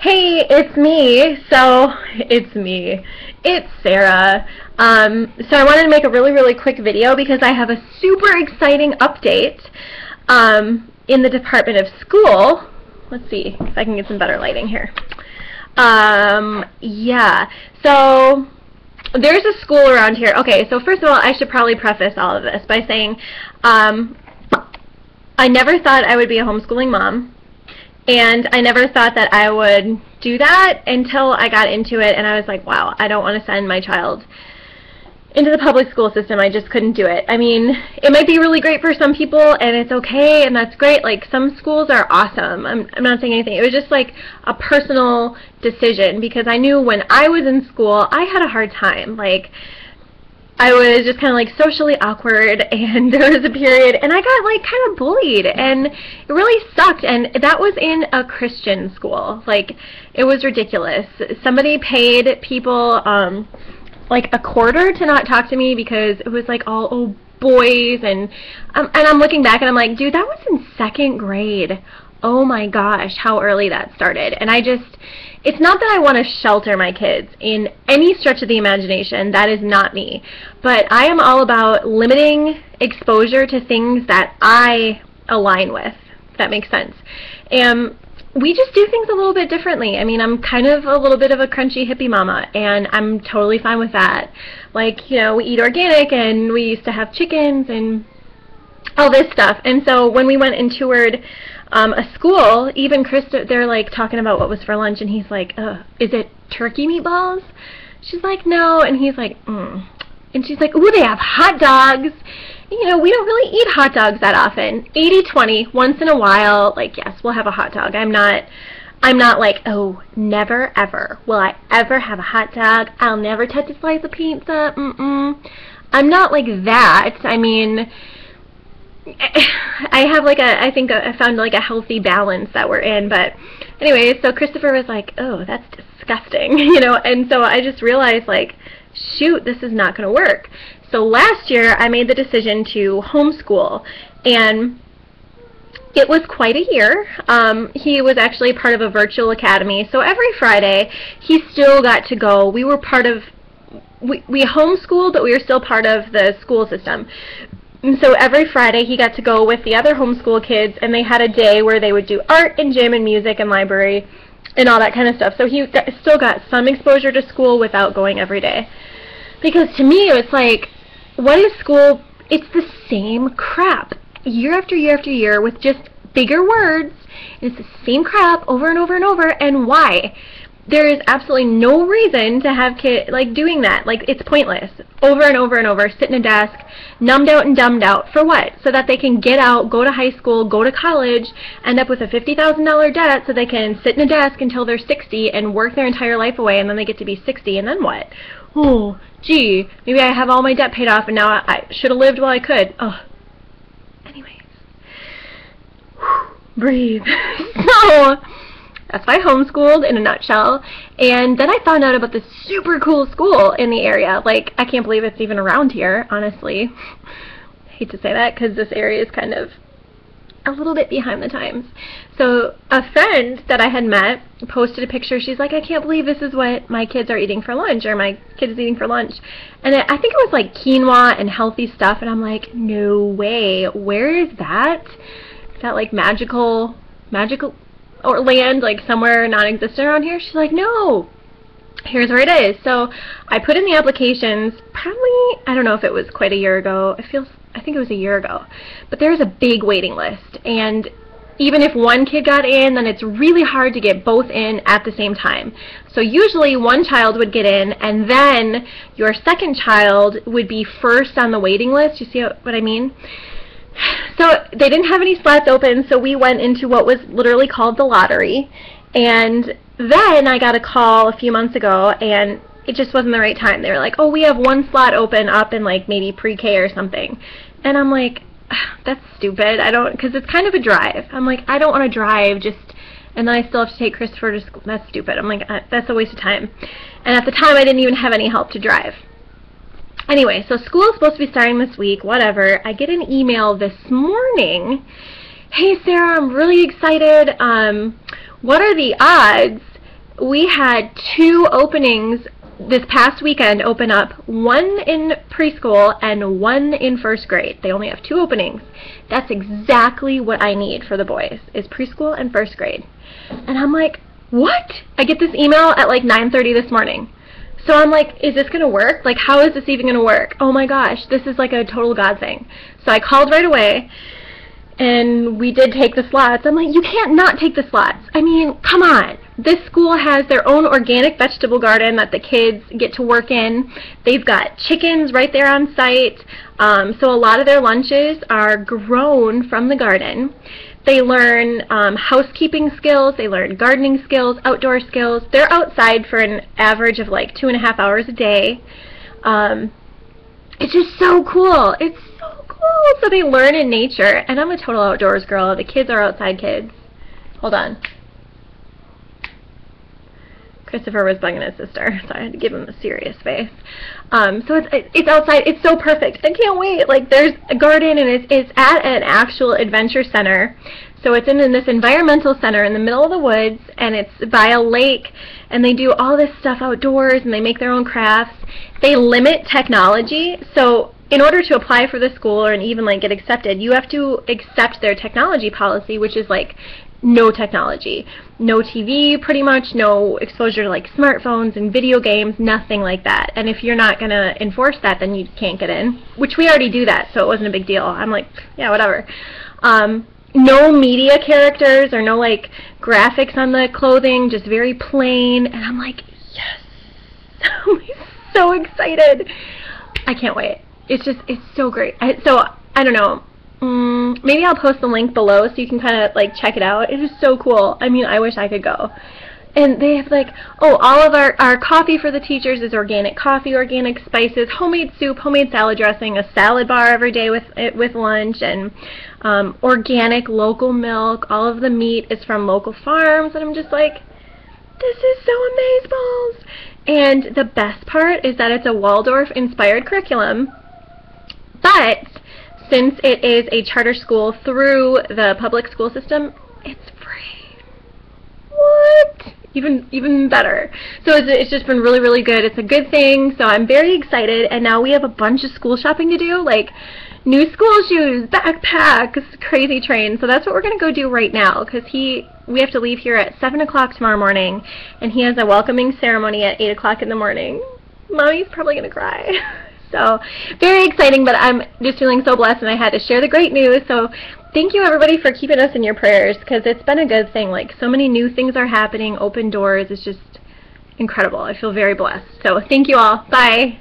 Hey, it's me. It's Sarah. So I wanted to make a really quick video because I have a super exciting update in the Department of School. Let's see if I can get some better lighting here. Yeah, so there's a school around here. Okay, so first of all, I should probably preface all of this by saying I never thought I would be a homeschooling mom. And I never thought that I would do that until I got into it, and I was like, wow, I don't want to send my child into the public school system. I just couldn't do it. I mean, it might be really great for some people, and it's okay, and that's great. Like, some schools are awesome. I'm not saying anything. It was just like a personal decision, because I knew when I was in school, I had a hard time. Like, I was just kind of like socially awkward, and there was a period, and I got like kind of bullied, and it really sucked. And that was in a Christian school. Like, it was ridiculous. Somebody paid people like a quarter to not talk to me because it was like all old boys, and I'm looking back and I'm like, dude, that was in 2nd grade. Oh my gosh, how early that started. And it's not that I want to shelter my kids in any stretch of the imagination. That is not me. But I am all about limiting exposure to things that I align with, if that makes sense. And we just do things a little bit differently. I mean, I'm kind of a little bit of a crunchy hippie mama, and I'm totally fine with that. Like, you know, we eat organic, and we used to have chickens and all this stuff. And so when we went and toured a school, even they're like talking about what was for lunch, and he's like, is it turkey meatballs? She's like, no, and he's like, and she's like, ooh, they have hot dogs. You know, we don't really eat hot dogs that often. 80-20, once in a while, like, yes, we'll have a hot dog. I'm not like, oh, never ever will I ever have a hot dog. I'll never touch a slice of pizza. I'm not like that. I mean, I have like I think I found like a healthy balance that we're in. But anyway, so Christopher was like, oh, that's disgusting, you know, and so I just realized, like, shoot, this is not going to work. So last year I made the decision to homeschool, and it was quite a year. He was actually part of a virtual academy, so every Friday he still got to go. We were part of, we homeschooled, but we were still part of the school system. And so every Friday he got to go with the other homeschool kids, and they had a day where they would do art and gym and music and library and all that kind of stuff. So he still got some exposure to school without going every day. Because to me, it's like, what is school? It's the same crap year after year after year with just bigger words. It's the same crap over and over and over. And why? There is absolutely no reason to have kids like doing that. Like, it's pointless. Over and over and over, sit in a desk, numbed out and dumbed out. For what? So that they can get out, go to high school, go to college, end up with a $50,000 debt so they can sit in a desk until they're 60 and work their entire life away, and then they get to be 60, and then what? Oh, gee, maybe I have all my debt paid off and now I should have lived while I could. Oh. Anyways. Breathe. So that's why I homeschooled in a nutshell. And then I found out about this super cool school in the area. Like, I can't believe it's even around here, honestly. I hate to say that because this area is kind of a little bit behind the times. So a friend that I had met posted a picture. She's like, I can't believe this is what my kids are eating for lunch, or my kid is eating for lunch. And I think it was like quinoa and healthy stuff. And I'm like, no way. Where is that? Is that like magical or land, like somewhere non-existent around here? She's like, no, here's where it is. So I put in the applications probably, I don't know if it was quite a year ago. I think it was a year ago. But there's a big waiting list, and even if one kid got in, then it's really hard to get both in at the same time. So usually one child would get in, and then your second child would be first on the waiting list. You see what I mean? So they didn't have any slots open, so we went into what was literally called the lottery. And then I got a call a few months ago, and it just wasn't the right time. They were like, oh, we have one slot open up in like maybe pre-K or something. And I'm like, that's stupid. Because it's kind of a drive. I'm like, I don't want to drive and then I still have to take Christopher to school. That's stupid. I'm like, that's a waste of time. And at the time, I didn't even have any help to drive. Anyway, so school is supposed to be starting this week, whatever. I get an email this morning. Hey, Sarah, I'm really excited. What are the odds we had 2 openings this past weekend open up, 1 in preschool and 1 in 1st grade. They only have 2 openings. That's exactly what I need for the boys, is preschool and 1st grade. And I'm like, what? I get this email at like 9:30 this morning. So I'm like, is this going to work? Like, how is this even going to work? Oh my gosh, this is like a total God thing. So I called right away, and we did take the slots. I'm like, you can't not take the slots. I mean, come on. This school has their own organic vegetable garden that the kids get to work in. They've got chickens right there on site. So a lot of their lunches are grown from the garden. They learn housekeeping skills, they learn gardening skills, outdoor skills. They're outside for an average of like 2.5 hours a day. It's just so cool. It's so cool. So they learn in nature, and I'm a total outdoors girl. The kids are outside kids. Hold on. Christopher was bugging his sister, so I had to give him a serious face. So it's outside. It's so perfect. I can't wait. Like, there's a garden, and it's at an actual adventure center. So it's in this environmental center in the middle of the woods, and it's by a lake, and they do all this stuff outdoors, and they make their own crafts. They limit technology. So in order to apply for the school or even like get accepted, you have to accept their technology policy, which is like no technology, no TV, pretty much, no exposure to like smartphones and video games, nothing like that. And if you're not going to enforce that, then you can't get in, which we already do that, so it wasn't a big deal. I'm like, yeah, whatever. No media characters or no like graphics on the clothing, just very plain. And I'm like, yes. I'm so excited. I can't wait. It's so great. So I don't know. Maybe I'll post the link below so you can kind of like check it out. It is so cool. I mean, I wish I could go. And they have like, oh, all of our coffee for the teachers is organic coffee, organic spices, homemade soup, homemade salad dressing, a salad bar every day with lunch, and organic local milk. All of the meat is from local farms, and I'm just like, this is so amazeballs. And the best part is that it's a Waldorf-inspired curriculum, but since it is a charter school through the public school system, it's free. What? Even better. So it's just been really, really good. It's a good thing, so I'm very excited. And now we have a bunch of school shopping to do, like new school shoes, backpacks, crazy train. So that's what we're going to go do right now, because we have to leave here at 7 o'clock tomorrow morning, and he has a welcoming ceremony at 8 o'clock in the morning. Mommy's probably going to cry. So very exciting, but I'm just feeling so blessed, and I had to share the great news. So thank you, everybody, for keeping us in your prayers, because it's been a good thing. Like, so many new things are happening, open doors. It's just incredible. I feel very blessed. So thank you all. Bye.